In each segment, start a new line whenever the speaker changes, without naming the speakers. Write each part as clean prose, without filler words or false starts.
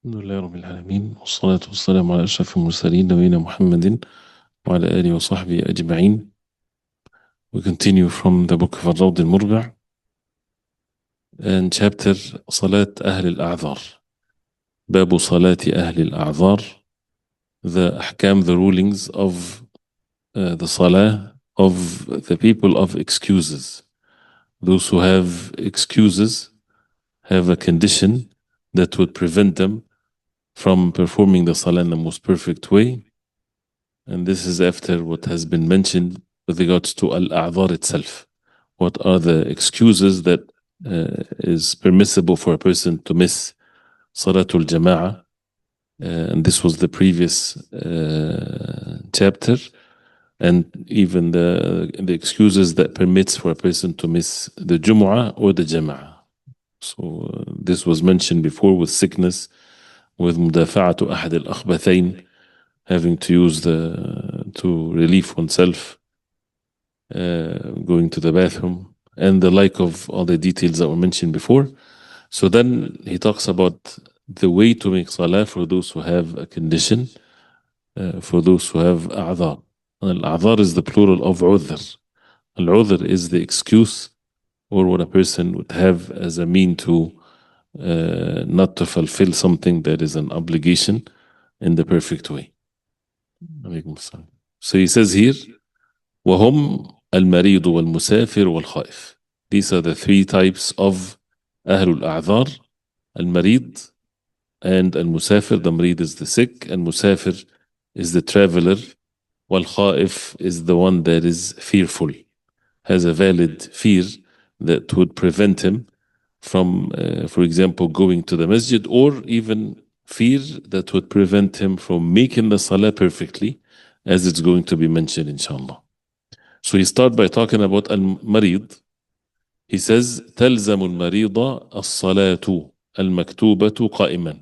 الحمد لله رب العالمين والصلاة والسلام على أشرف المرسلين نبينا محمد وعلى آله وصحبه أجمعين. We continue from the book of al-Murbi and chapter صلاة أهل الأعذار. باب صلاة أهل الأعذار. The ahkam, the rulings of the salah of the people of excuses. Those who have excuses have a condition that would prevent them from performing the salah in the most perfect way. And this is after what has been mentioned with regards to al-a'dhar itself. What are the excuses that is permissible for a person to miss Salatul Jama'ah? And this was the previous chapter. And even the excuses that permits for a person to miss the Jumu'ah or the Jama'ah. So this was mentioned before with sickness, with mudafa'atu ahad al-akhbathayn, having to use to relieve oneself, going to the bathroom, and the like of all the details that were mentioned before. So then he talks about the way to make salah for those who have a condition, for those who have a'dhar. Al-a'dhar is the plural of udhr. Al-udhr is the excuse or what a person would have as a mean to not to fulfill something that is an obligation in the perfect way. So he says here, وهم المريض والمسافر والخائف. These are the three types of أهل الأعذار. المريض and المسافر. The مريض is the sick, and مسافر is the traveler. والخائف is the one that is fearful, has a valid fear that would prevent him from, for example, going to the masjid, or even fear that would prevent him from making the salah perfectly, as it's going to be mentioned, inshallah. So he starts by talking about al-marid. He says, تلزم المريض الصلاة المكتوبة قائما.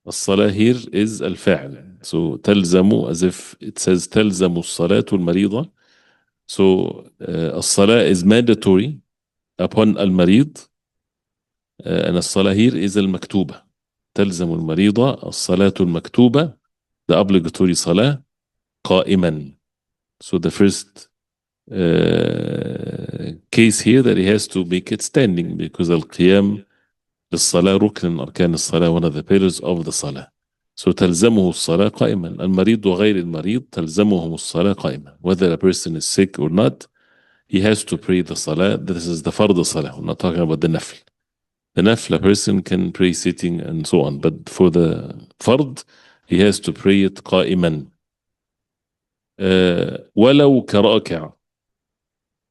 الصلاة here is al-fa'l. So تلزم, as if it says تلزم الصلاة المريضة. So الصلاة is mandatory upon al-marid. And الصلاة here is al-maktuba. تلزم المريضة الصلاة المكتوبة, the obligatory salah, قائما. So the first case here that he has to make it standing, because al-qiyam للصلاة ركن من أركان الصلاة, one of the pillars of the salah. So تلزمه الصلاة قائما. المريض وغير المريض تلزمهم الصلاة قائما. Whether a person is sick or not, he has to pray the salah. This is the fard salah. We're not talking about the nafl. The nafl, a person can pray sitting and so on, but for the fard, he has to pray it قائما. ولو كراكع.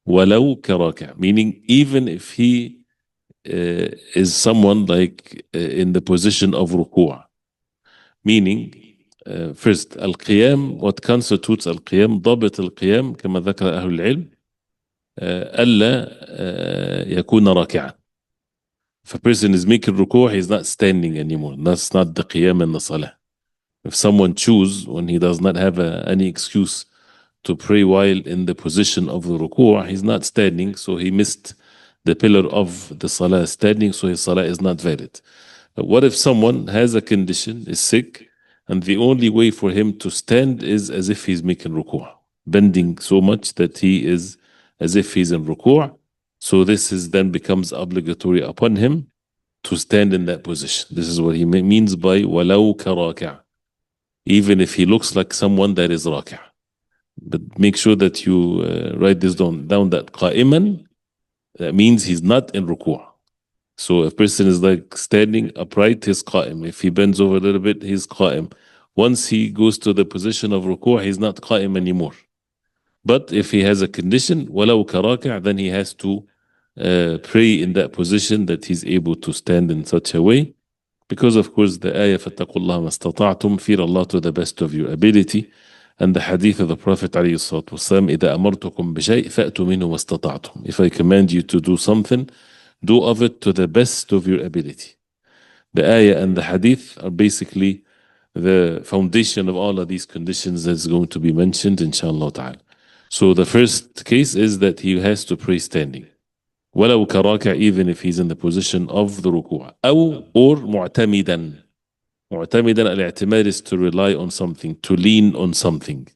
ولو كراكع, meaning even if he is someone like in the position of ruku'. Meaning, first, al-qiyam, what constitutes al-qiyam, ضابط القيام كما ذكر أهل العلم ألا يكون راكعا. If a person is making ruku', he's not standing anymore. That's not the qiyam in the salah. If someone choose, when he does not have any excuse to pray while in the position of the ruku', he's not standing, so he missed the pillar of the salah standing, so his salah is not valid. But what if someone has a condition, is sick, and the only way for him to stand is as if he's making ruku', bending so much that he is as if he's in ruku', so this is then becomes obligatory upon him to stand in that position. This is what he means by وَلَوْ كَرَاكَعْ, even if he looks like someone that is rak'a. But make sure that you write this down that qa'iman, that means he's not in ruku'. So if a person is like standing upright, he's qa'im. If he bends over a little bit, he's qa'im. Once he goes to the position of ruku', he's not qa'im anymore. But if he has a condition, وَلَوْ كَرَاكَعْ, then he has to pray in that position that he's able to stand in such a way. Because of course the ayah فَاتَّقُوا اللَّهَ مَا اسْتَطَعْتُمْ, fear Allah to the best of your ability. And the hadith of the Prophet عليه الصلاة والسلام, إِذَا أَمَرْتُكُمْ بِشَيْءٍ فَأْتُوا مِنْهُ مَا اسْتَطَعْتُمْ. If I command you to do something, do of it to the best of your ability. The ayah and the hadith are basically the foundation of all of these conditions that's going to be mentioned, inshallah ta'ala. So the first case is that he has to pray standing. وَلَوْ كَرَاكَ, even if he's in the position of the ruku'. أو, or مُعْتَمِدًا. معتمدا, الاعتماد is to rely on something, to lean on something.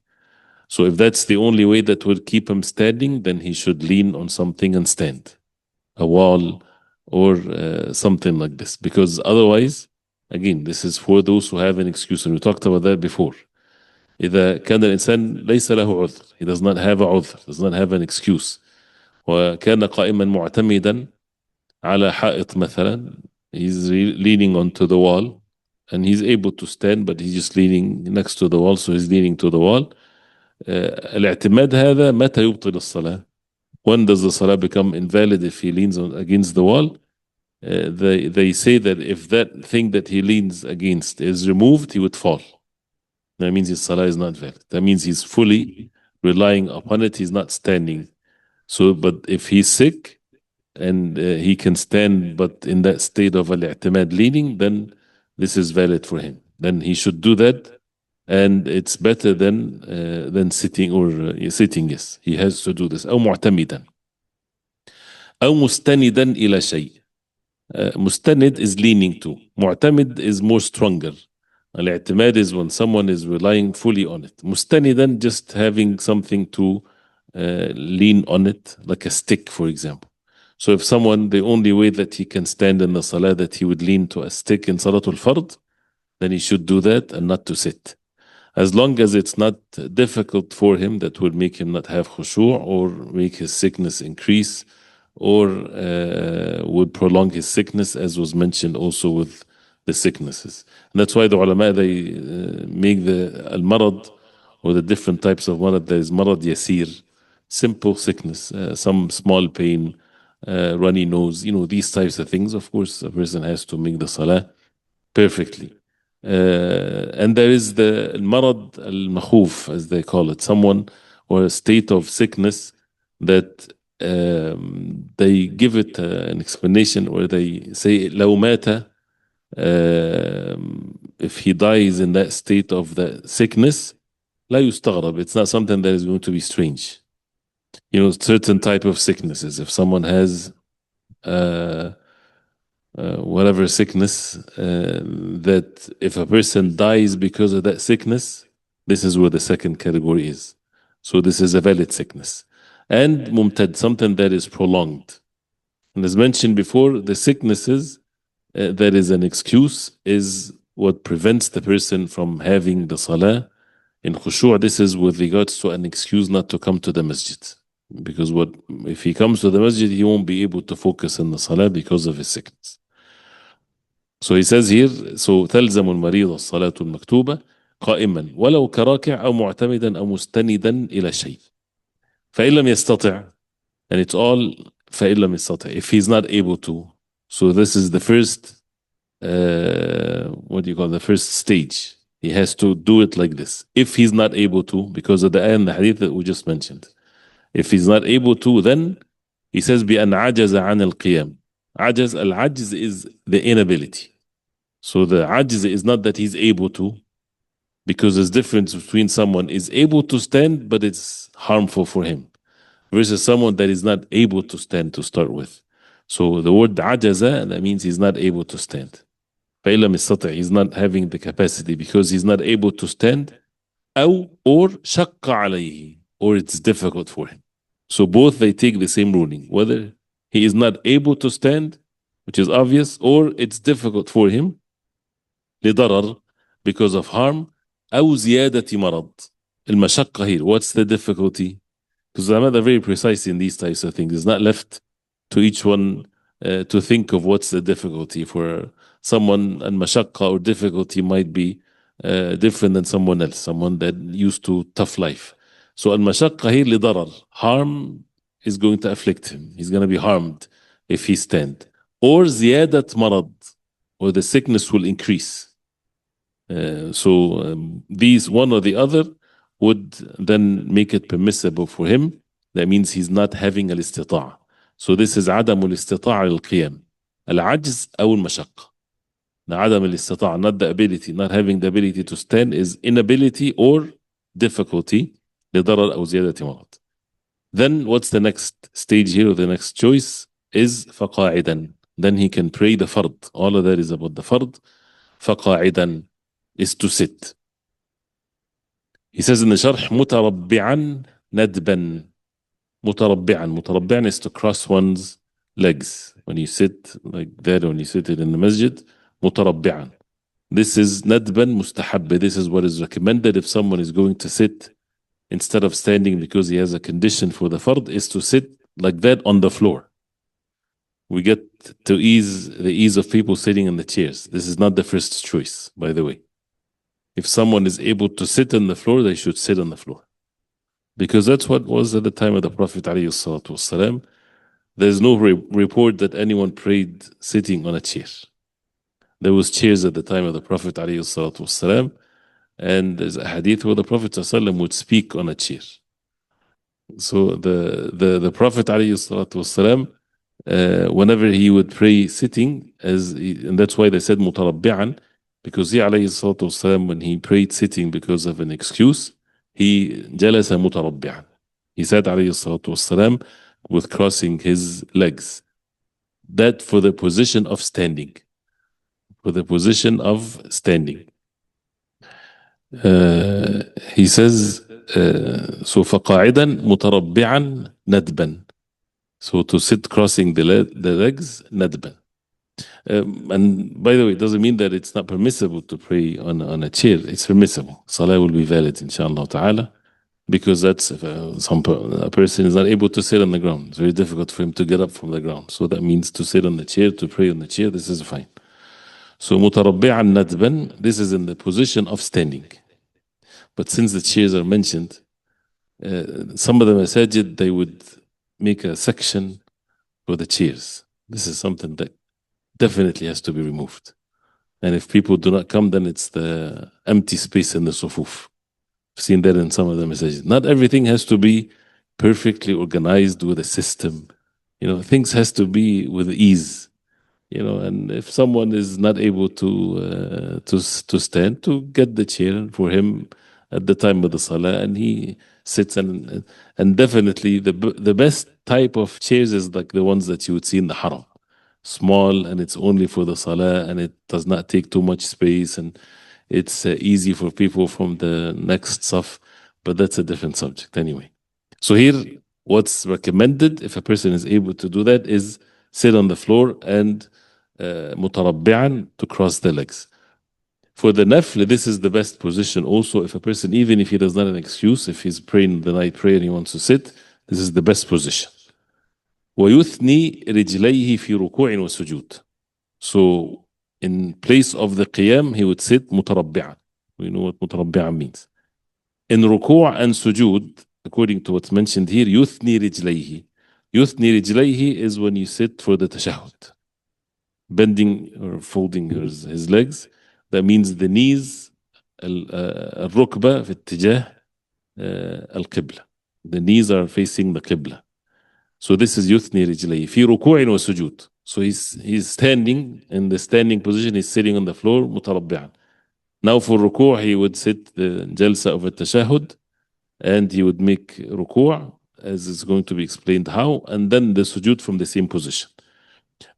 So if that's the only way that will keep him standing, then he should lean on something and stand, a wall or something like this. Because otherwise, again, this is for those who have an excuse, and we talked about that before. إذا كان الإنسان ليس له عذر, he does not have a عذر, does not have an excuse, وكان قائما معتمدا على حائط مثلا, he's leaning onto the wall and he's able to stand, but he's just leaning next to the wall, so he's leaning to the wall. الاعتماد هذا متى يبطل الصلاة? When does the salah become invalid if he leans against the wall? They say that if that thing that he leans against is removed, he would fall. That means his salah is not valid. That means he's fully relying upon it. He's not standing. So, but if he's sick and he can stand, but in that state of al-i'timad leaning, then this is valid for him. Then he should do that, and it's better than sitting or sitting. Yes, he has to do this. أو معتمدا أو مستندا إلى شيء. مستند is leaning to. معتمد is more stronger. الاعتماد is when someone is relying fully on it. مستندا, just having something to lean on it, like a stick, for example. So if someone, the only way that he can stand in the salah, that he would lean to a stick in Salatul Fard, then he should do that and not to sit. As long as it's not difficult for him, that would make him not have khushu' or make his sickness increase, or would prolong his sickness, as was mentioned also with the sicknesses. And that's why the ulama, they make the al-marad, or the different types of marad. There is marad yasir, simple sickness, some small pain, runny nose, these types of things. Of course, a person has to make the salah perfectly. And there is the marad al-makhuf, as they call it, someone or a state of sickness that they give it an explanation, where they say لو مات, if he dies in that state of the sickness, لا يستغرب, it's not something that is going to be strange. Certain type of sicknesses, if someone has whatever sickness, that if a person dies because of that sickness, this is where the second category is. So this is a valid sickness. And mumtad, something that is prolonged. And as mentioned before, the sicknesses that is an excuse is what prevents the person from having the salah in khushu'. This is with regards to an excuse not to come to the masjid. Because if he comes to the masjid, he won't be able to focus on the salah because of his sickness. So he says here, so تلزم المريض الصلاة المكتوبة قائما ولو كراكع أو معتمدا أو مستندا إلى شيء. فإن لم يستطع, and it's all فإن لم يستطع, if he's not able to. So this is the first, the first stage. He has to do it like this. If he's not able to, because of the ayah and the hadith that we just mentioned. If he's not able to, then he says بأن عجز عن القيام. عجز, al-ajz is the inability. So the ajz is not that he's able to, because there's difference between someone is able to stand, but it's harmful for him, versus someone that is not able to stand to start with. So the word ajaza, that means he's not able to stand. فإلم يستطع, he's not having the capacity because he's not able to stand. أو, or شق عليه, or it's difficult for him. So both, they take the same ruling, whether he is not able to stand, which is obvious, or it's difficult for him, لضرر, because of harm, أو زيادة مرض. المشقة here, what's the difficulty? Because I'm not very precise in these types of things. It's not left to each one to think of what's the difficulty. For someone, and mashaqqa or difficulty might be different than someone else, someone that used to tough life. So al-mashaqqa here lidarar, harm is going to afflict him. He's going to be harmed if he stand. Or ziyadat marad, or the sickness will increase. These, one or the other, would then make it permissible for him. That means he's not having al-istita'a. So this is عدم الاستطاعة للقيام. العجز أو المشقة. The عدم الاستطاعة, not the ability, not having the ability to stand, is inability or difficulty. لضرر أو زيادة مرض. Then what's the next stage here, or the next choice, is فقاعدا. Then he can pray the fard. All of that is about the fard. فقاعدا is to sit. He says in the sharh متربعا ندبا. متربعا is to cross one's legs when you sit like that, when you sit in the masjid. متربعا, this is ندبا مستحب. This is what is recommended if someone is going to sit instead of standing because he has a condition for the fard, is to sit like that on the floor. We get to the ease of people sitting in the chairs. This is not the first choice, by the way. If someone is able to sit on the floor, they should sit on the floor. Because that's what was at the time of the Prophet ﷺ. There's no report that anyone prayed sitting on a chair. There was chairs at the time of the Prophet ﷺ, and there's a hadith where the Prophet ﷺ would speak on a chair. So the Prophet ﷺ, whenever he would pray sitting, and that's why they said mutarabbi'an, because he ﷺ, when he prayed sitting because of an excuse, he jalasa mutarabbi'an. He said ﷺ with crossing his legs. That for the position of standing. For the position of standing. He says, so فقاعدا متربعا ندبا. So to sit crossing the legs, ندبا. And by the way, it doesn't mean that it's not permissible to pray on a chair. It's permissible. Salah will be valid, inshallah ta'ala, because that's if a person is not able to sit on the ground. It's very difficult for him to get up from the ground. So that means to sit on the chair, to pray on the chair, this is fine. So متربعا ندبا, this is in the position of standing. But since the chairs are mentioned, some of the masajid, they would make a section for the chairs. This is something that definitely has to be removed. And if people do not come, then it's the empty space in the sufuf. I've seen that in some of the masajid. Not everything has to be perfectly organized with a system. Things has to be with ease. And if someone is not able to stand, to get the chair for him at the time of the salah, and he sits, and definitely the best type of chairs is like the ones that you would see in the haram. Small, and it's only for the salah, and it does not take too much space, and it's easy for people from the next saf, but that's a different subject anyway. So here, what's recommended if a person is able to do that is sit on the floor and mutarabbi'an, to cross the legs. For the nafl, this is the best position also. If a person, even if he does not have an excuse, if he's praying the night prayer and he wants to sit, this is the best position. وَيُثْنِي رِجْلَيْهِ فِي رُكُوعٍ وَسُجُودٍ. So in place of the qiyam, he would sit mutarabbi'an. We know what mutarabbi'an means. In ruku' and sujood, according to what's mentioned here, يُثْنِي رِجْلَيْهِ. يُثْنِي رِجْلَيْهِ is when you sit for the tashahhud. Bending or folding his legs. That means the knees, الركبة في اتجاه القبلة. The knees are facing the qibla. So this is يثني رجليه في ركوع وسجود. So he's standing in the standing position. He's sitting on the floor متربعا. Now for ruku' he would sit the jalsa of التشهد, and he would make ruku', as is going to be explained how, and then the sujud from the same position.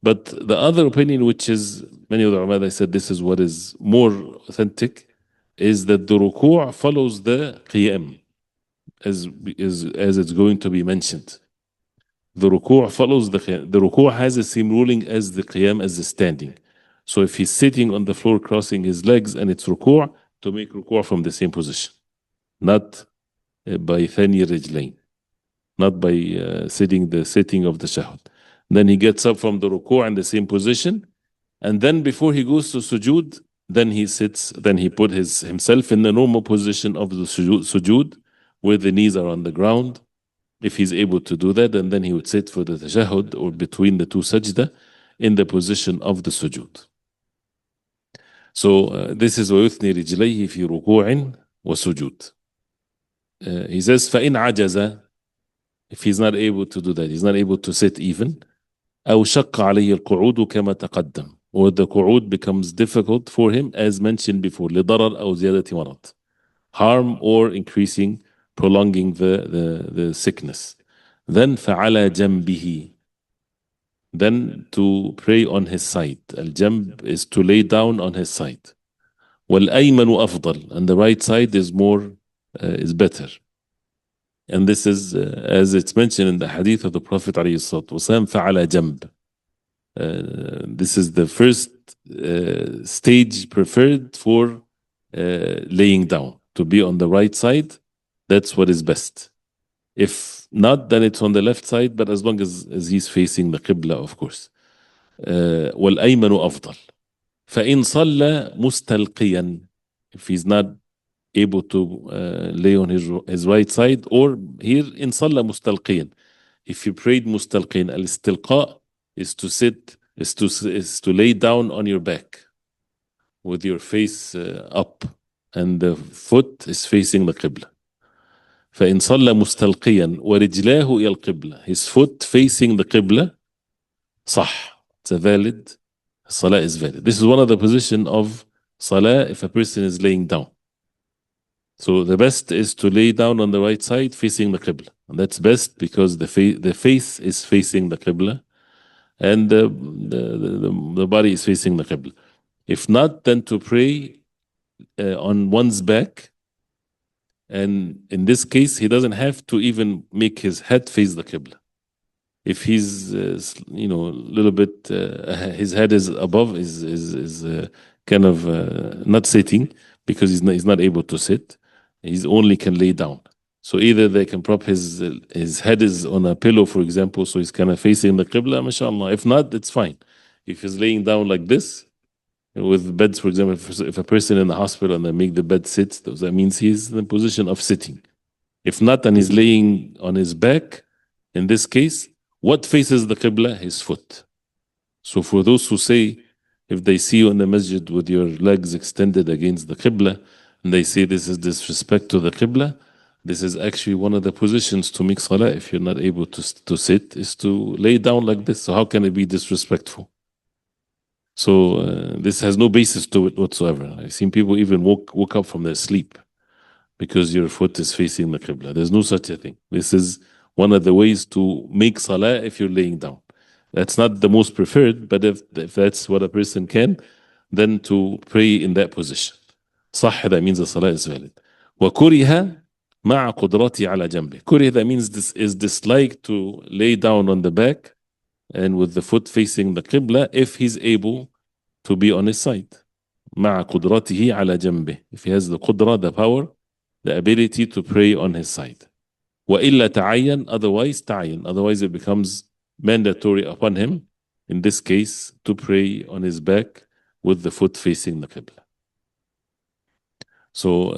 But the other opinion, which is many of the ulama, they said this is what is more authentic, is that the ruku' follows the qiyam, as it's going to be mentioned. The ruku' follows the qiyam. The ruku' has the same ruling as the qiyam, as the standing. So if he's sitting on the floor crossing his legs and it's ruku', to make ruku' from the same position, not by thani rijlain, not by sitting the sitting of the shahud. Then he gets up from the ruku' in the same position, and then before he goes to sujood, then he sits, then he put himself in the normal position of the sujood, where the knees are on the ground, if he's able to do that, and then he would sit for the tashahhud, or between the two sajda, in the position of the sujood. So this is وَيُثْنِي رِجْلَيْهِ فِي رُكُوعٍ وَسُجُودٍ. He says فَإِنْ عَجَزَ, if he's not able to do that, he's not able to sit even, أو شق عليه القعود كما تقدم, or the qu'ud becomes difficult for him, as mentioned before, لضرر أو زيادة مرض, harm or increasing, prolonging the sickness. Then فعلى جنبه, then to pray on his side. Al-jamb is to lay down on his side. والأيمن أفضل, and the right side is more is better. And this is as it's mentioned in the hadith of the Prophet عليه الصلاة والسلام, فعلى جنب. This is the first stage preferred for laying down, to be on the right side. That's what is best. If not, then it's on the left side, but as long as he's facing the Qibla, of course. والأيمن أفضل. فإن صلى مستلقيا, if he's not able to lay on his right side, or here إن صلى مستلقيا, if you prayed مستلقيا, الاستلقاء is to sit, is to lay down on your back with your face up, and the foot is facing the Qibla. فإن صلى مستلقيا ورجلاه إلى القبلة, his foot facing the Qibla, صح, it's a valid, Salah is valid. This is one of the position of Salah if a person is laying down. So the best is to lay down on the right side facing the Qibla. And that's best because the face is facing the Qibla, and the body is facing the Qibla. If not, then to pray on one's back. And in this case, he doesn't have to even make his head face the Qibla. If he's, a little bit, his head is above, is kind of not sitting because he's not able to sit. He's only can lay down. So either they can prop his head is on a pillow, for example, so he's kind of facing the Qibla, mashallah. If not, it's fine. If he's laying down like this, with beds, for example, if a person in the hospital and they make the bed sit, that means he's in the position of sitting. If not, and he's laying on his back, in this case, what faces the Qibla? His foot. So for those who say, if they see you in the masjid with your legs extended against the Qibla, and they say this is disrespect to the Qibla, this is actually one of the positions to make salah. If you're not able to sit, is to lay down like this. So how can it be disrespectful? So this has no basis to it whatsoever. I've seen people even woke up from their sleep because your foot is facing the Qibla. There's no such a thing. This is one of the ways to make salah if you're laying down. That's not the most preferred, but if that's what a person can, then to pray in that position. صح, that means the salah is valid. وكره مع قدرته على جنبه. كره, that means this is disliked to lay down on the back and with the foot facing the Qibla if he's able to be on his side. مع قدرته على جنبه. If he has the qudra, the power, the ability to pray on his side. وإلا تعين, otherwise تعين. Otherwise it becomes mandatory upon him, in this case, to pray on his back with the foot facing the Qibla. So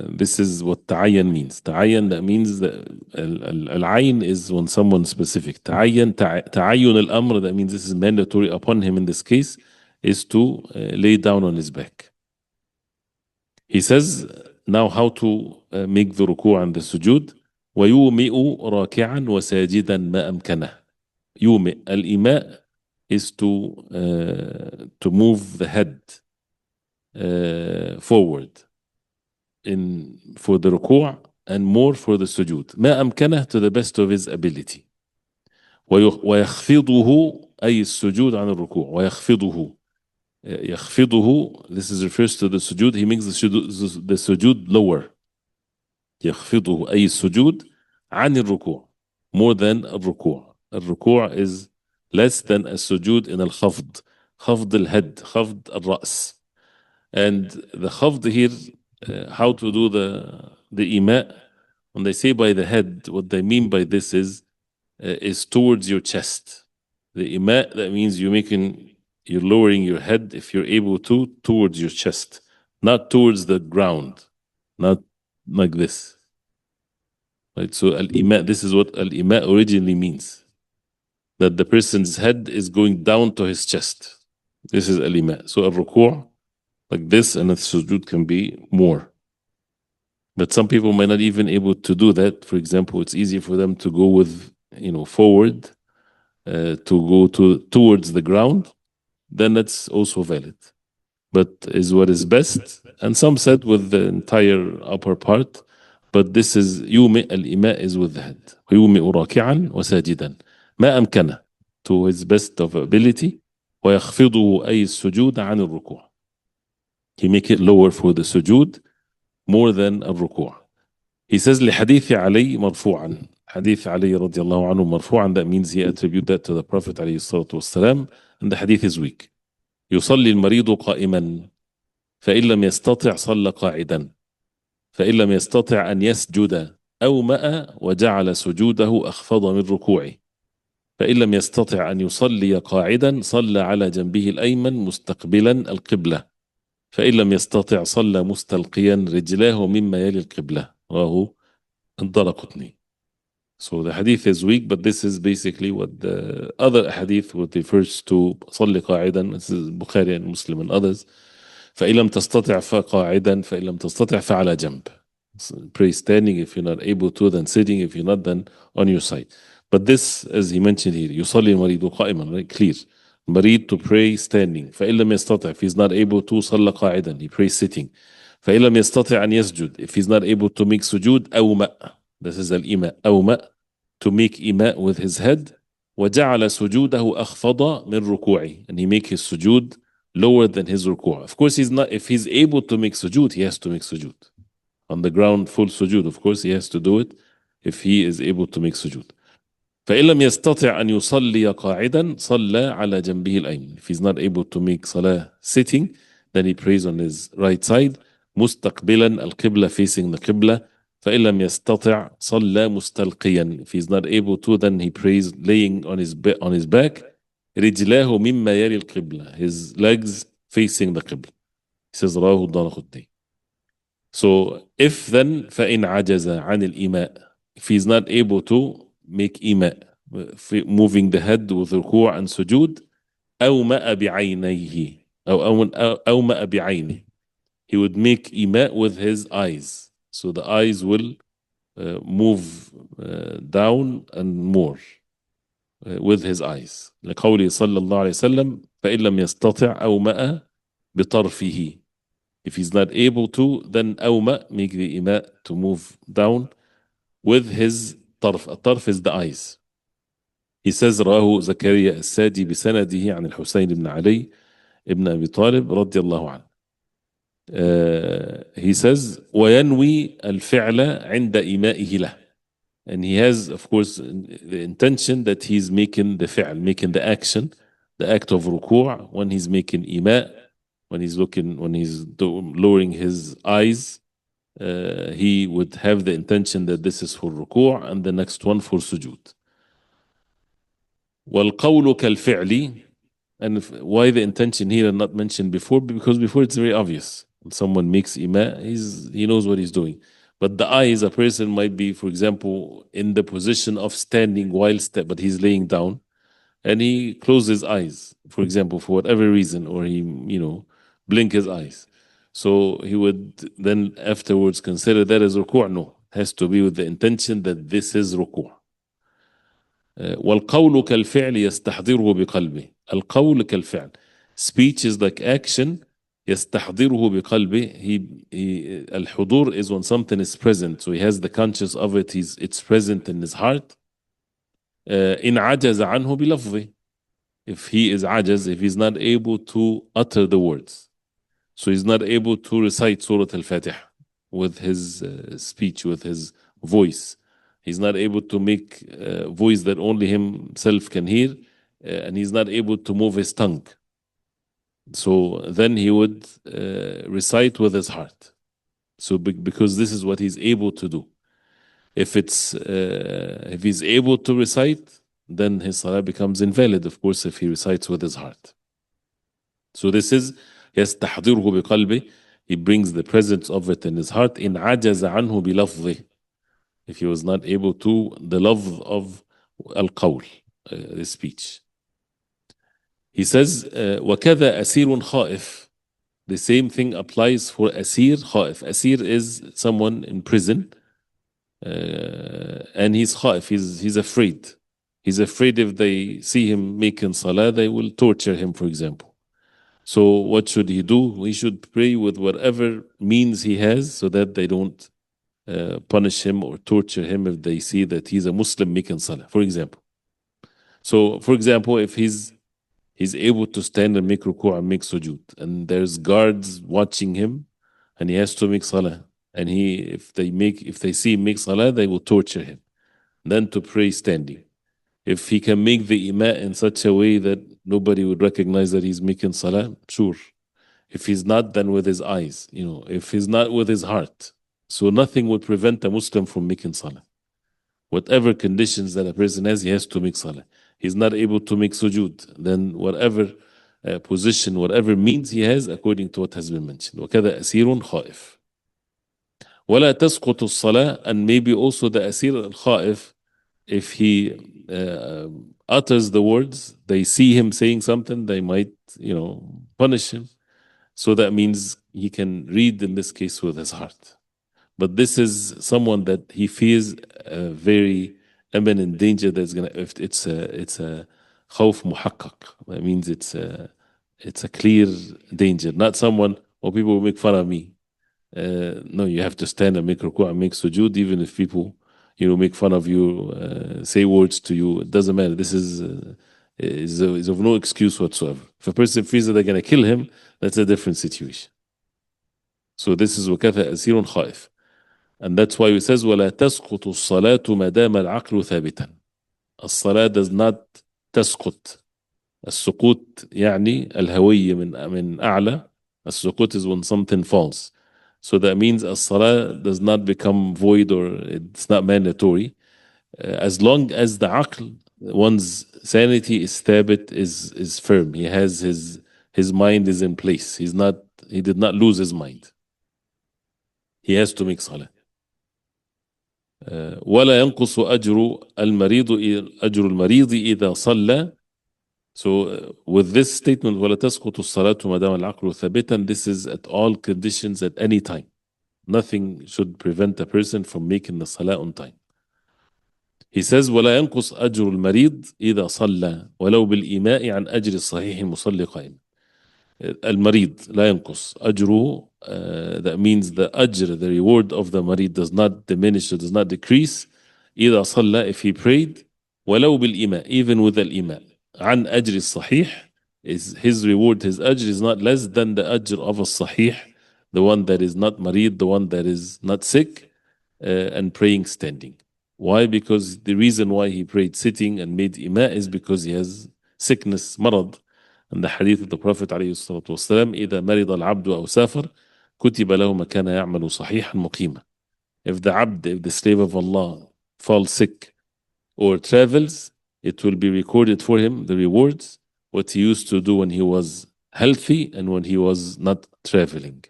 this is what تعين means. تعين, that means that العين is when someone specific. تعين الأمر, that means this is mandatory upon him in this case, is to lay down on his back. He says now how to make the ruku' and the sujood. ويومئ راكعا وساجدا ما أمكنه. يومئ, الإيماء is to move the head forward for the ruku' and more for the sujood. ما أمكنه, to the best of his ability. ويخفضه أي السجود عن الركوع. ويخفضه, يخفضه, this is refers to the sujood. He makes the sujood lower. يخفضه أي السجود عن الركوع, more than الركوع. الركوع is less than السجود in الخفض. خفض الهد, خفض الرأس. And the khafd here, how to do the ima, when they say by the head, what they mean by this is towards your chest. The ima, that means you're lowering your head, if you're able to, towards your chest, not towards the ground, not like this. Right? So al-ima, this is what al-ima originally means, that the person's head is going down to his chest. This is al-ima. So al-ruku' like this, and the sujood can be more. But some people might not even able to do that. For example, it's easy for them to go with, forward, to go towards the ground. Then that's also valid. But is what is best. And some said with the entire upper part. But this is يومئ, al-ima is with the head. ويومئ راكعا وساجدا ما أمكنه, to his best of ability. ويخفضه أي السجود عن الركوع. He make it lower for the sujood more than الركوع. He says لحديث علي مرفوعا. حديث علي رضي الله عنه مرفوعا, that means he attribute that to the Prophet عليه الصلاة والسلام, and the hadith is weak. يصلي المريض قائما فإن لم يستطع صلى قاعدا فإن لم يستطع أن يسجد أومأ وجعل سجوده أخفض من ركوعه فإن لم يستطع أن يصلي قاعدا صلى على جنبه الأيمن مستقبلا القبلة فإن لم يستطع صلى مستلقيا رجلاه مما يلي القبلة. رواه الدارقطني. So the hadith is weak, but this is basically what the other hadith what refers to. صلي قاعدا, this is Bukhari and Muslim and others. فإن لم تستطع فقاعدا فإن لم تستطع فعلى جنب. Pray standing if you're not able to, then sitting if you're not, then on your side. But this, as he mentioned here, يصلي المريض قائما, right? Clear. مريض to pray standing. فإن لم يستطع, if he's not able to, صلى قاعدا, he prays sitting. فإن لم يستطع أن يسجد, if he's not able to make sujood, أومأ. This is al-ima, أومأ, to make ima with his head. وجعل سجوده أخفض من ركوعه, and he make his sujood lower than his ruku'. Of course, he's not. If he's able to make sujood, he has to make sujood on the ground, full sujood. Of course, he has to do it if he is able to make sujood. فإن لم يستطع أن يصلي قاعدا صلى على جنبه الأيمن. If he's not able to make salah sitting, then he prays on his right side. مستقبلا القبلة, facing the qibla. فإن لم يستطع صلى مستلقيا. If he's not able to, then he prays laying on his back. رجلاه مما يلي القبلة, his legs facing the qibla. He says رواه الدارقطني. So if then فإن عجز عن الإيماء, if he's not able to make إيماء, moving the head with ركوع and sujood, أومأ بعينيه أومأ بعينه, he would make إيماء with his eyes. So the eyes will move down and more with his eyes. لقوله صلى الله عليه وسلم فإن لم يستطع أومأ بطرفه. If he's not able to, then أومأ, make the إماء to move down with his طرف. الطرف is the eyes. He says رواه زكريا الساجي بسنده عن الحسين بن علي ابن أبي طالب رضي الله عنه. He says وينوي الفعل عند إيمائه له. And he has, of course, the intention that he's making the fi'l, making the action, the act of ruku' when he's making ima, when he's lowering his eyes, he would have the intention that this is for ruku' and the next one for sujood. وَالْقَوْلُ كَالْفِعْلِ. And why the intention here and not mentioned before? Because before it's very obvious. When someone makes ima, he knows what he's doing. But the eyes, a person might be, for example, in the position of standing but he's laying down, and he closes his eyes, for example, for whatever reason, or he, blink his eyes. So he would then afterwards consider that as ruku'. No, it has to be with the intention that this is ruku'. والقول كالفعل يستحضره بقلبه. القول كالفعل. Speech is like action. يستحضره بقلبه. الحضور is when something is present, so he has the conscious of it. It's present in his heart. إن عجز عنه بلفظه. If he is عجز, if he's not able to utter the words, so he's not able to recite Surah Al-Fatiha with his speech, with his voice. He's not able to make a voice that only himself can hear, and he's not able to move his tongue. So then he would recite with his heart. So because this is what he's able to do. If he's able to recite, then his salah becomes invalid, of course, if he recites with his heart. So this is يستحضره بقلبه. He brings the presence of it in his heart. إن عجز عنه بلفظه. If he was not able to, the love of al-qawl, the speech. He says, وَكَذَا أَسِيرٌ خَائِفٌ. The same thing applies for asir khaif. Asir is someone in prison, and he's khaif, he's afraid. He's afraid if they see him making salah, they will torture him, for example. So what should he do? He should pray with whatever means he has so that they don't punish him or torture him if they see that he's a Muslim making salah, for example. So, for example, if he he's able to stand and make ruku' and make sujood. And there's guards watching him, and he has to make salah. And if they see him make salah, they will torture him. Then to pray standing. If he can make the ima in such a way that nobody would recognize that he's making salah, sure. If he's not, then with his eyes, if he's not, with his heart. So nothing would prevent a Muslim from making salah. Whatever conditions that a person has, he has to make salah. He's not able to make sujood, then whatever position, whatever means he has, according to what has been mentioned. وَكَذَا أَسِيرٌ خَائِفٌ وَلَا تَسْقُطُ الصَّلَاةِ. And maybe also the asir al-khaif, if he utters the words, they see him saying something, they might, punish him. So that means he can read in this case with his heart. But this is someone that he fears a very imminent danger that's gonna. If it's a khawf muhakkak. That means it's a clear danger, not someone or people will make fun of me. No, you have to stand and make ruku' and make sujood, even if people make fun of you, say words to you. It doesn't matter. This is of no excuse whatsoever. If a person feels that they're gonna kill him, that's a different situation. So this is وَكَذَا أَسِيرٌ خَائِفٌ. And that's why it says وَلَا تَسْقُطُ الصَّلَاةُ مَدَامَ الْعَقْلُ ثَابِتًا. الصلاة does not تسقط. السقوط يعني الهوية من أعلى. السقوط is when something falls. So that means الصلاة does not become void, or it's not mandatory. As long as the aql, one's sanity is ثابت, is firm. He has his mind is in place. He did not lose his mind. He has to make salah. ولا ينقص أجر المريض إذا صلى. So with this statement ولا تسقط الصلاة ما دام العقل ثابتا, this is at all conditions, at any time. Nothing should prevent a person from making the salah on time. He says ولا ينقص أجر المريض إذا صلى ولو بالإيماء عن أجر الصحيح مصلي قائم. المريض لا ينقص أجره, that means the ajr, the reward of the marid, does not diminish, does not decrease. إذا صلى, if he prayed, ولو بالإيماء, even with الإيماء, عن أجر الصحيح, is his reward, his ajr is not less than the ajr of a sahih, the one that is not marid, the one that is not sick, and praying standing. Why? Because the reason why he prayed sitting and made ima is because he has sickness, marad. And the hadith of the Prophet عليه الصلاة والسلام إذا مرض العبد أو سافر كتب له ما كان يعمل صحيحا مقيما. If the slave of Allah falls sick or travels, it will be recorded for him, the rewards, what he used to do when he was healthy and when he was not traveling.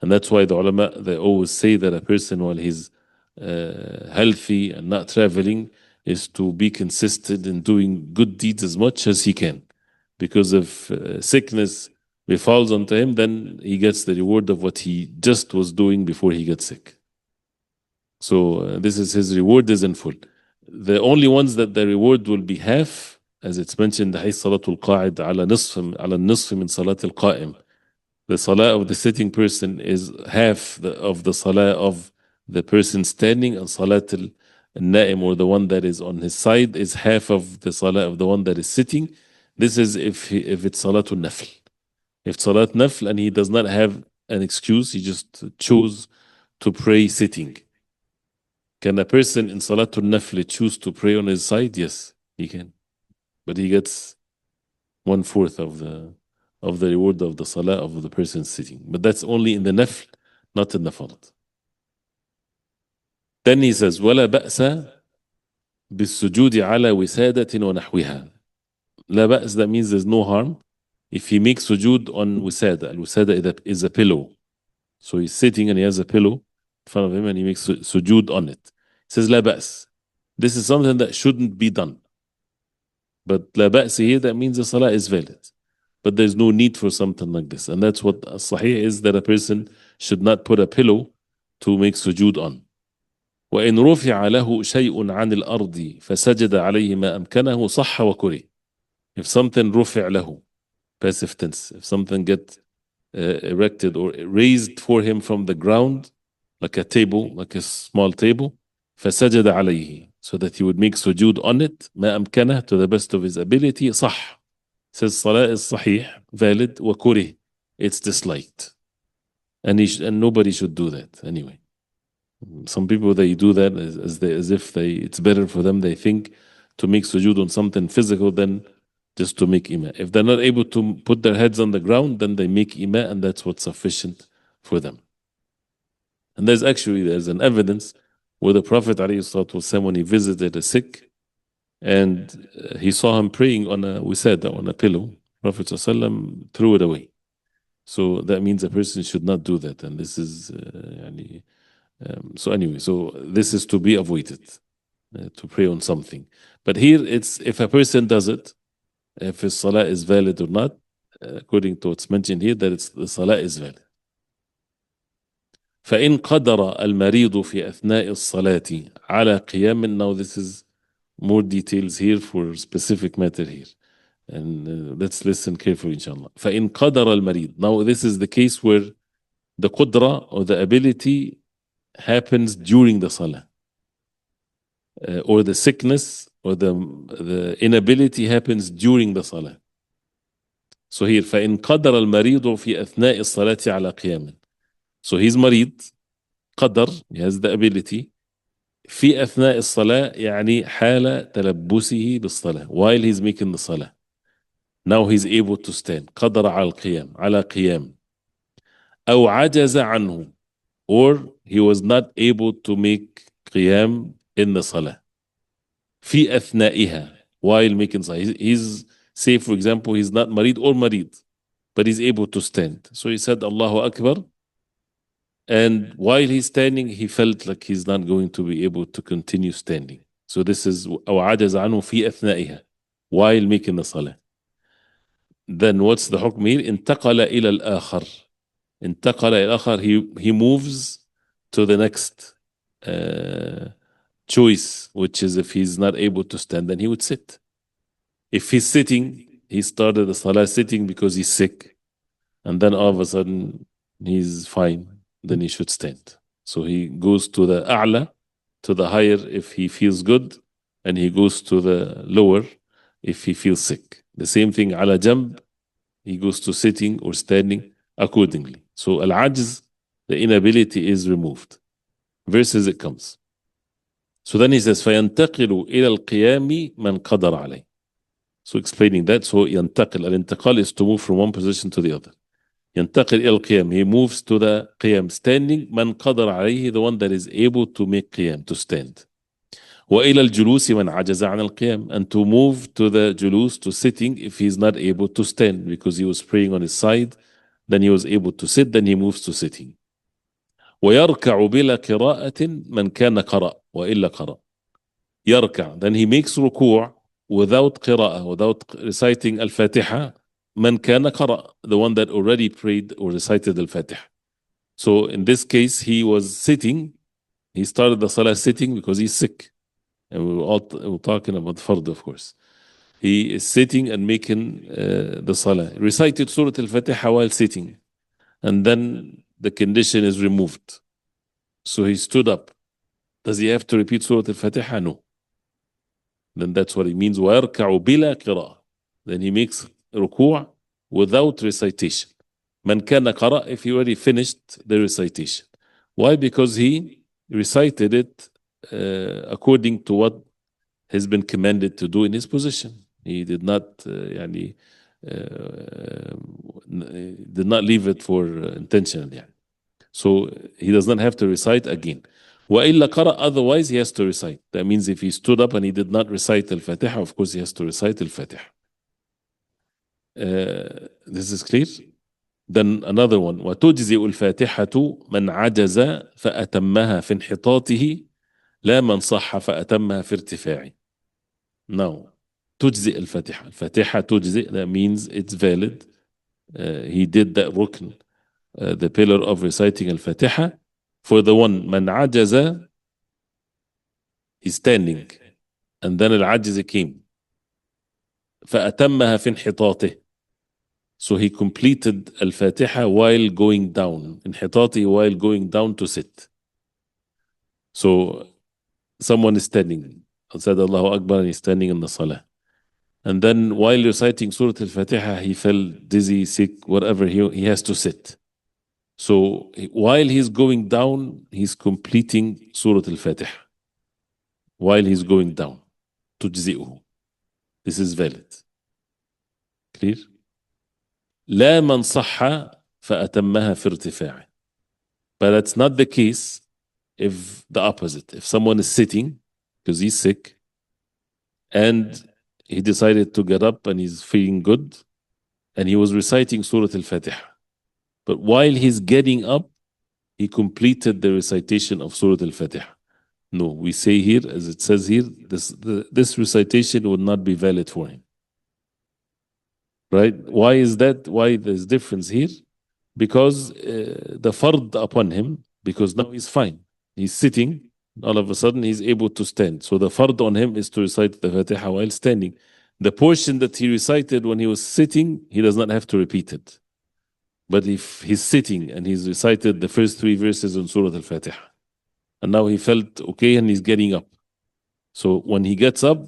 And that's why the ulama, they always say that a person, while he's healthy and not traveling, is to be consistent in doing good deeds as much as he can. Because if sickness befalls onto him, then he gets the reward of what he just was doing before he gets sick. So this is his reward, is in full. The only ones that the reward will be half, as it's mentioned, حيث صلاة القاعد على النصف من صلاة القائم. The salah of the sitting person is half of the salah of the person standing, and salat al-na'im, or the one that is on his side, is half of the salah of the one that is sitting. This is if it's salatul nafl. If salat nafl and he does not have an excuse, he just chose to pray sitting. Can a person in salatul nafl choose to pray on his side? Yes, he can. But he gets 1/4 of the reward of the salah of the person sitting. But that's only in the nafl, not in the fard. Then he says, وَلَا بَأْسَ بِالسُّجُودِ عَلَى وِسَادَةٍ وَنَحْوِهَا. لا بأس, that means there's no harm if he makes sujood on wisada. Al-wisada is a pillow. So he's sitting and he has a pillow in front of him and he makes sujood on it. He says لا بأس. This is something that shouldn't be done. But لا بأس here, that means the salah is valid. But there's no need for something like this. And that's what sahih is, that a person should not put a pillow to make sujood on. وإن رفع له شيء عن الأرض فسجد عليه ما أمكنه صح وكره. If something رفع له, passive tense, if something get erected or raised for him from the ground, like a table, like a small table, فسجد عليه, so that he would make sujood on it, ما أمكنه, to the best of his ability, صح, says salah is sahih, valid, وكره, it's disliked. And nobody should do that anyway. Some people, they do that as if it's better for them. They think to make sujood on something physical than just to make ima. If they're not able to put their heads on the ground, then they make ima, and that's what's sufficient for them. And there's an evidence where the Prophet ﷺ, when he visited a sick, and he saw him praying on on a pillow, Prophet ﷺ threw it away. So that means a person should not do that. And this is so anyway, so this is to be avoided, to pray on something. But here it's if a person does it, if his salah is valid or not, according to what's mentioned here, that the salah is valid. فإن قدر المريض في أثناء الصلاة على قيام. Now this is more details here for specific matter here. And let's listen carefully, inshallah. فإن قدر المريض. Now this is the case where the qudra, or the ability, happens during the salah. Or the sickness or the inability happens during the salah. So here فإن قدر المريض في أثناء الصلاة على قيام. So he's مريض, قدر, he has the ability, في أثناء الصلاة يعني حال تلبسه بالصلاة, while he's making the salah. Now he's able to stand. قدر على القيام, على قيام. أو عجز عنه, or he was not able to make qiyam in the salah. في أثنائها, while making salah. He's, say for example, he's not marid or marid, but he's able to stand. So he said Allahu Akbar, and while he's standing, he felt like he's not going to be able to continue standing. So this is أو عجز عنه في أثنائها, while making the salah. Then what's the hukm here? انتقل إلى الآخر. انتقل إلى الآخر, he moves to the next choice, which is if he's not able to stand, then he would sit. If he's sitting, he started the salah sitting because he's sick, and then all of a sudden he's fine, then he should stand. So he goes to the a'la, to the higher if he feels good, and he goes to the lower if he feels sick. The same thing, ala jamb, he goes to sitting or standing accordingly. So al-ajz, the inability, is removed. Verses it comes. So then he says, فَيَنْتَقِلُ إِلَى الْقِيَامِ مَنْ قَدَرَ عَلَيْهِ. So explaining that, so ينتقل, al-intiqal is to move from one position to the other. ينتقل إلى القيام, he moves to the qiyam, standing. من قدر عليه, the one that is able to make qiyam, to stand. وإلى الجلوس من عجز عن القيام, and to move to the julus, to sitting, if he's not able to stand because he was praying on his side, then he was able to sit, then he moves to sitting. ويركع بلا قراءة من كان قرأ وإلا قرأ. يركع, then he makes ركوع without قراءة, without reciting al-Fatiha. من كان قرأ, the one that already prayed or recited al-Fatiha. So in this case, he was sitting. He started the salah sitting because he's sick. And we're talking about fard, of course. He is sitting and making the salah. Recited Surah al-Fatiha while sitting. And then the condition is removed. So he stood up. Does he have to repeat Surah al-Fatiha? No. Then that's what he means. وَيَرْكَعُ بِلَا قِرَاءَ. Then he makes ruku' without recitation. Man kana qara, if he already finished the recitation. Why? Because he recited it according to what has been commanded to do in his position. He did not did not leave it for intentional. So he does not have to recite again. وَإِلَّا قَرَأ, otherwise he has to recite. That means if he stood up and he did not recite al-Fatiha, of course he has to recite al-Fatiha. This is clear? Then another one. وَتُجْزِئُ الْفَاتِحَةُ مَنْ عَجَزَ فَأَتَمَّهَا فِي انْحِطَاطِهِ لَا مَنْ صَحَّ فَأَتَمَّهَا فِي ارْتِفَاعِهِ. Now, تجزئ الفاتحة. الفاتحة تجزئ, that means it's valid. He did that rukn, the pillar of reciting al-Fatiha. For the one, man ajaza, he's standing. And then al-ajz came. فأتمها في انحطاطه. So he completed al-Fatiha while going down. انحطاطه, while going down to sit. So someone is standing. Said Allahu Akbar, and he's standing in the salah. And then while reciting Surah Al-Fatiha, he felt dizzy, sick, whatever, he has to sit. So while he's going down, he's completing Surah Al-Fatiha. While he's going down, تجزئه. This is valid. Clear? لا من صح فأتمها في ارتفاعه. But that's not the case if the opposite. If someone is sitting because he's sick and he decided to get up and he's feeling good and he was reciting Surah Al-Fatiha. But while he's getting up, he completed the recitation of Surah Al-Fatiha. No, we say here, as it says here, this recitation would not be valid for him. Right? Why is that? Why there's difference here? Because the fard upon him, because now he's fine. He's sitting, all of a sudden he's able to stand. So the fard on him is to recite the Fatiha while standing. The portion that he recited when he was sitting, he does not have to repeat it. But if he's sitting and he's recited the first 3 verses in Surah Al-Fatiha, and now he felt okay and he's getting up. So when he gets up,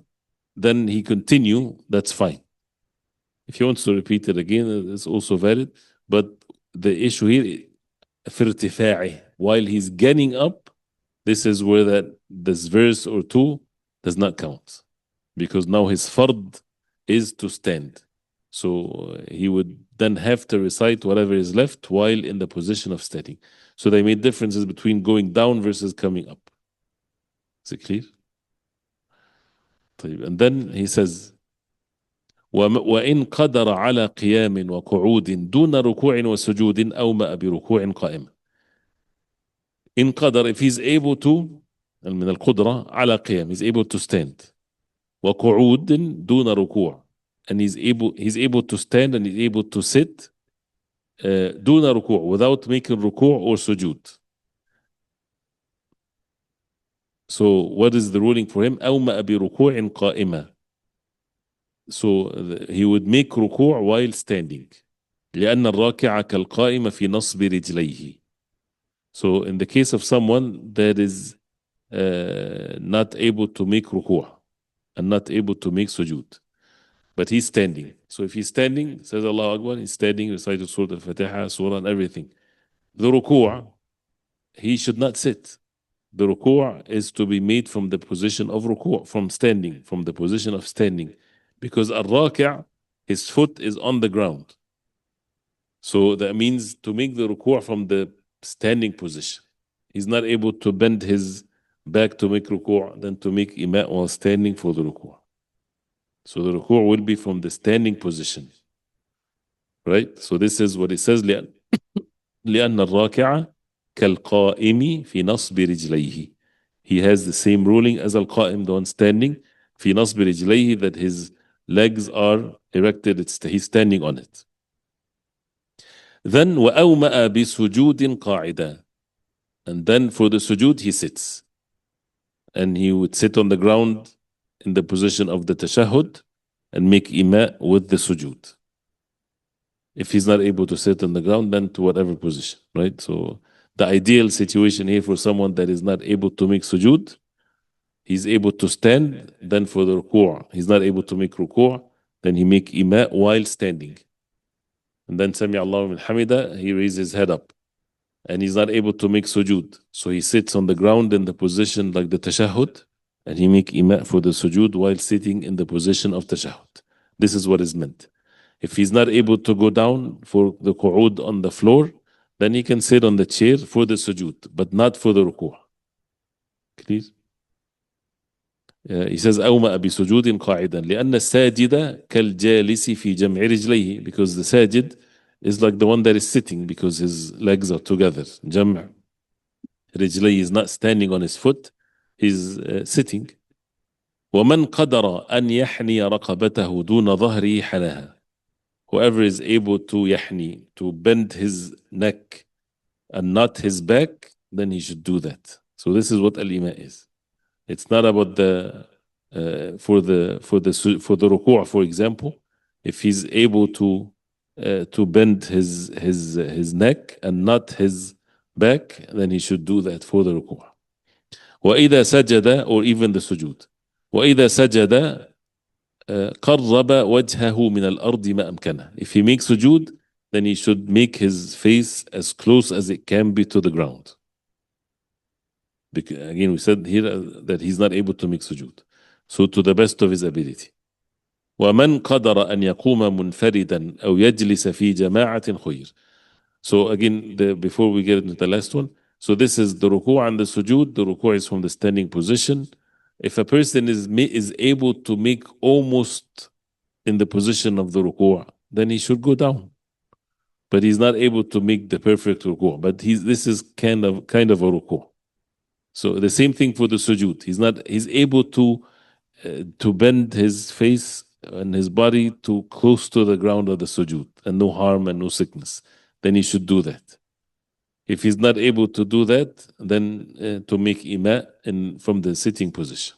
then he continue, that's fine. If he wants to repeat it again, it's also valid. But the issue here, في ارتفاعه, while he's getting up, this is where this verse or 2 does not count. Because now his fard is to stand. So he would then have to recite whatever is left while in the position of standing. So they made differences between going down versus coming up. Is it clear? طيب. And then he says, وإن قدر على قيام وقعود دون ركوع وسجود أومأ بركوع قائم. إن قدر, if he's able to, من القدرة على قيام, he's able to stand. وقعود دون ركوع, and he's able to stand and he's able to sit دون ركوع, without making ركوع or سجود. So what is the ruling for him? أومأ بركوع قائمة. So he would make ركوع while standing. لأن الراكع كالقائم في نصب رجليه. So in the case of someone that is not able to make ركوع and not able to make sujood, but he's standing. So if he's standing, says Allah Akbar, he's standing, recited Surah Al-Fatiha, Surah and everything. The ruku', he should not sit. The ruku' is to be made from the position of ruku', from standing, from the position of standing. Because al-raki', his foot is on the ground. So that means to make the ruku' from the standing position. He's not able to bend his back to make ruku', then to make ima' while standing for the ruku'. So the ruku' will be from the standing position. Right? So this is what it says, لأن الراكع كالقائم في نصب رجليه. He has the same ruling as al-qa'im, the one standing, في نصب رجليه, that his legs are erected, he's standing on it. Then وأومأ بسجود قاعدا. And then for the sujood he sits. And he would sit on the ground in the position of the tashahhud and make ima with the sujood. If he's not able to sit on the ground, then to whatever position, right? So the ideal situation here for someone that is not able to make sujood, he's able to stand, then for the ruku', he's not able to make ruku', then he make ima while standing. And then Sami Allahu min hamida, he raises his head up. And he's not able to make sujood. So he sits on the ground in the position like the tashahhud, and he make ima for the sujood while sitting in the position of tashahhud. This is what is meant. If he's not able to go down for the qu'ud on the floor, then he can sit on the chair for the sujood, but not for the ruku'. Clear? He says أومأ بسجود قاعدا لأن الساجد كالجالس في جمع رجليه, because the sajid is like the one that is sitting because his legs are together. جمع رجليه is not standing on his foot, he's sitting. ومن قدر أن يحني رقبته دون ظهره حناها. Whoever is able to يحني, to bend his neck and not his back, then he should do that. So this is what al-ima is. It's not about the for the ruku', for example. If he's able to bend his neck and not his back, then he should do that for the ruku'. وإذا سجد, or even the sujood. وإذا سجد قرب وجهه من الأرض ما أمكنه. If he makes sujood, then he should make his face as close as it can be to the ground. Because, again, we said here that he's not able to make sujood. So to the best of his ability. ومن قدر أن يقوم منفردا أو يجلس في جماعة خير. So again, before we get into the last one, so this is the ruku' and the sujood. The ruku' is from the standing position. If a person is able to make almost in the position of the ruku', then he should go down. But he's not able to make the perfect ruku'. But this is kind of a ruku'. So the same thing for the sujood. He's able to bend his face and his body to close to the ground of the sujood, and no harm and no sickness. Then he should do that. If he's not able to do that, then to make ima from the sitting position.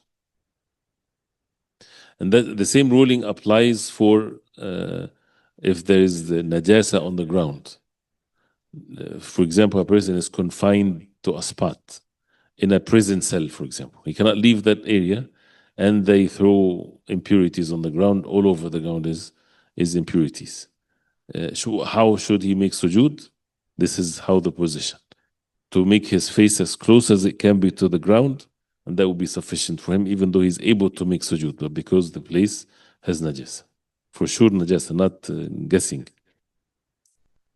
And that the same ruling applies for if there is the najasa on the ground. For example, a person is confined to a spot in a prison cell, for example. He cannot leave that area, and they throw impurities on the ground. All over the ground is impurities. How should he make sujood? This is how the position. To make his face as close as it can be to the ground, and that will be sufficient for him, even though he's able to make sujood, but because the place has najasa. For sure najasa, not guessing.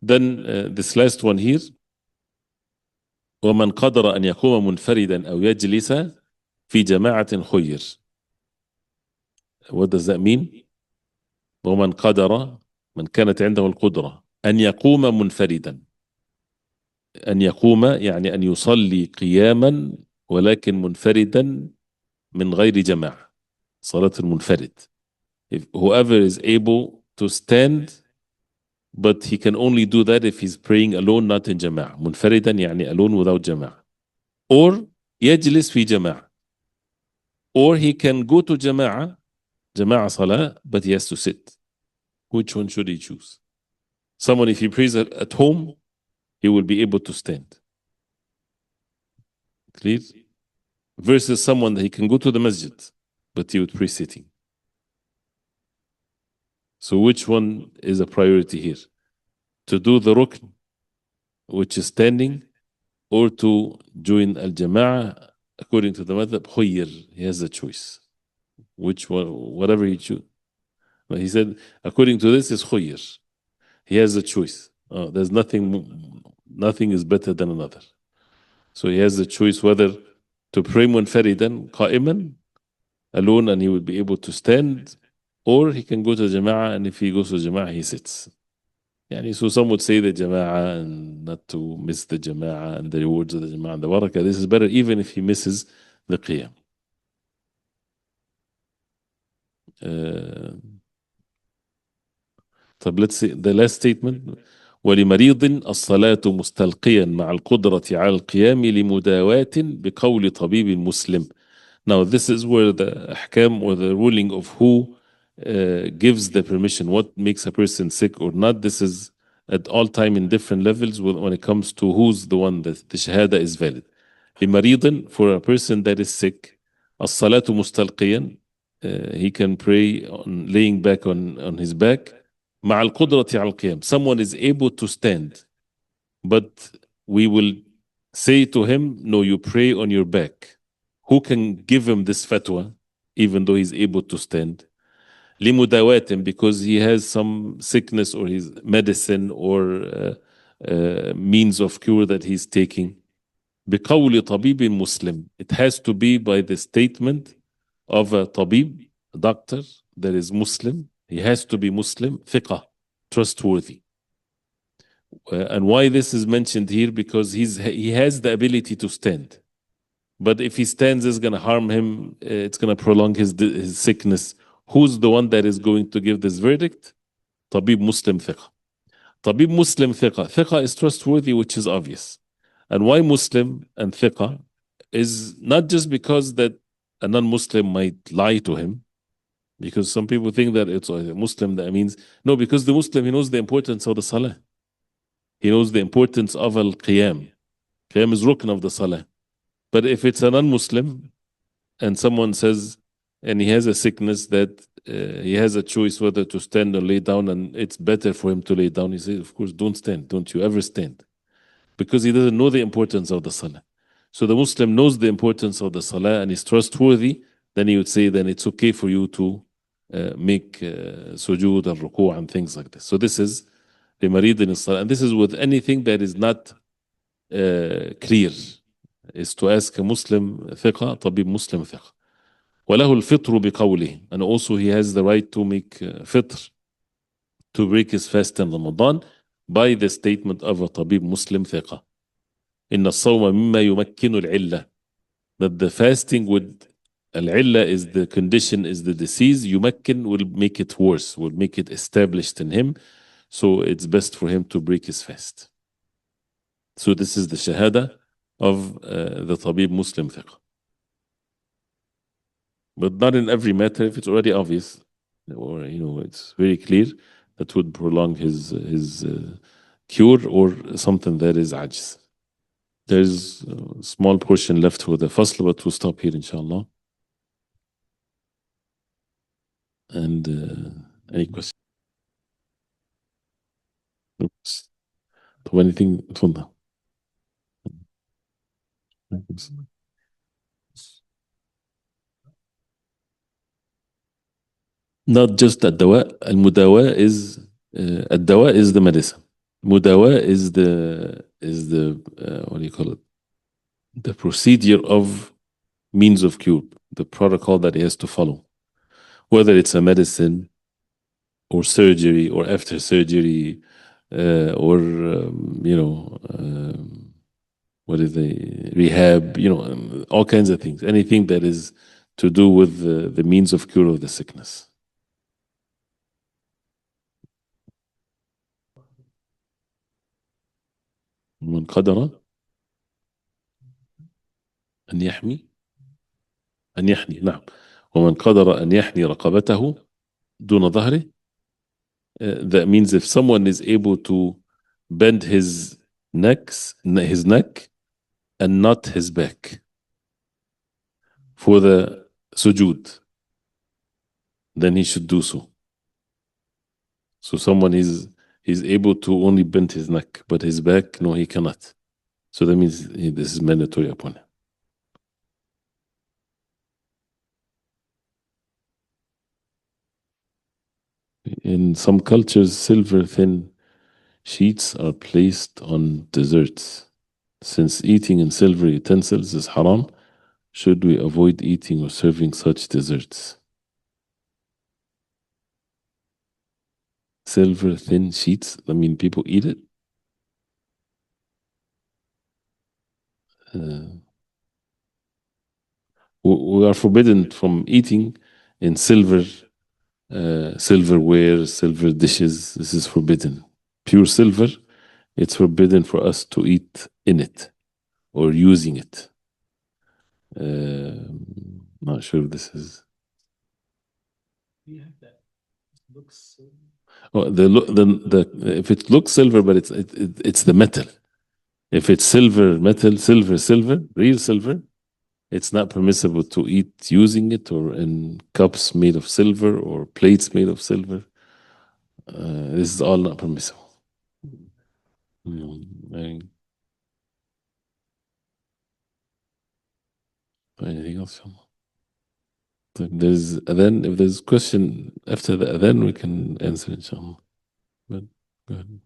Then this last one here, ومن قدر أن يقوم منفردا أو يجلس في جماعة خير. What does that mean? ومن قدر من كانت عنده القدرة أن يقوم منفردا. أن يقوم يعني أن يصلي قياما ولكن منفردا من غير جماعة. صلاة المنفرد. If whoever is able to stand, but he can only do that if he's praying alone, not in جماعة. منفردا يعني alone without جماعة. Or يجلس في جماعة. Or he can go to جماعة صلاة, but he has to sit. Which one should he choose? Someone, if he prays at home, he will be able to stand. Clear? Versus someone that he can go to the masjid, but he would pray sitting. So which one is a priority here? To do the rukn, which is standing, or to join al-jama'ah? According to the madhab, khuyr, he has a choice. Which one, whatever he choose. But he said, according to this, is khuyr. He has a choice. There's nothing is better than another. So he has the choice whether to pray munfaridan, qa'iman, alone, and he would be able to stand, or he can go to jama'ah, and if he goes to jama'ah, he sits. So some would say the jama'ah and not to miss the jama'ah and the rewards of the jama'ah and the barakah. This is better even if he misses the qiyam. Let's see the last statement. ولمريض الصلاة مستلقيا مع القدرة على القيام لمداواة بقول طبيب مسلم. Now this is where the ahkam or the ruling of who gives the permission, what makes a person sick or not. This is at all time in different levels when it comes to who's the one that the shahada is valid. لمريض, for a person that is sick, الصلاة مستلقيا, he can pray on laying back on his back. مع القدرة على القيام, someone is able to stand, but we will say to him, no, you pray on your back. Who can give him this fatwa, even though he's able to stand? لمداواة, because he has some sickness or his medicine or means of cure that he's taking. بقول طبيب مسلم, it has to be by the statement of a tabib, a doctor that is Muslim. He has to be Muslim, thiqah, trustworthy. And why this is mentioned here? Because he has the ability to stand. But if he stands, it's going to harm him. It's going to prolong his sickness. Who's the one that is going to give this verdict? Tabib Muslim thiqah. Tabib Muslim thiqah. Thiqah is trustworthy, which is obvious. And why Muslim and thiqah is not just because that a non-Muslim might lie to him, because some people think that it's a Muslim, that means, no, because the Muslim, he knows the importance of the salah. He knows the importance of al-qiyam. Qiyam is rukn of the salah. But if it's a non-Muslim and someone says, and he has a sickness that he has a choice whether to stand or lay down, and it's better for him to lay down. He says, of course, don't stand. Don't you ever stand. Because he doesn't know the importance of the salah. So the Muslim knows the importance of the salah and is trustworthy, then he would say, then it's okay for you to make sujood and ruku' and things like this. So this is the marid in salah. And this is with anything that is not clear, is to ask a Muslim ثقة, طبيب Muslim ثقة. وله الفطر بقوله, and also he has the right to make fitr, to break his fast in Ramadan by the statement of a طبيب Muslim ثقة. إن الصوم مما يمكن العلة, that the fasting would العلة is the condition, is the disease, يمكن will make it worse, will make it established in him, so it's best for him to break his fast. So this is the shahada of the طبيب Muslim ثقة. But not in every matter. If it's already obvious, or it's very clear, that would prolong his cure, or something that is ajz. There's a small portion left for the fasl, but we'll stop here, inshallah. And any questions? Oops. طب anything اتفضل. Not just الدواء. المداواة is الدواء is the medicine. مداواة is the what do you call it? The procedure of means of cure, the protocol that he has to follow, whether it's a medicine or surgery or after surgery, or what is the rehab, all kinds of things, anything that is to do with the means of cure of the sickness. من قدر أن يحمي أن يحني، نعم. ومن قدر أن يحني رقبته دون ظهره. That means if someone is able to bend his neck and not his back for the sujood, then he should do so. So someone is able to only bend his neck, but his back, no, he cannot. So that means this is mandatory upon him. In some cultures, silver thin sheets are placed on desserts. Since eating in silver utensils is haram, should we avoid eating or serving such desserts? Silver thin sheets, I mean, people eat it. We are forbidden from eating in silverware, silver dishes. This is forbidden. Pure silver, it's forbidden for us to eat in it or using it. Not sure if this is. Oh, if it looks silver, but it's the metal. If it's silver, metal, silver, real silver, it's not permissible to eat using it or in cups made of silver or plates made of silver. This is all not permissible. Anything else? There's adhan. If there's question after the adhan, we can answer, inshallah. But go ahead.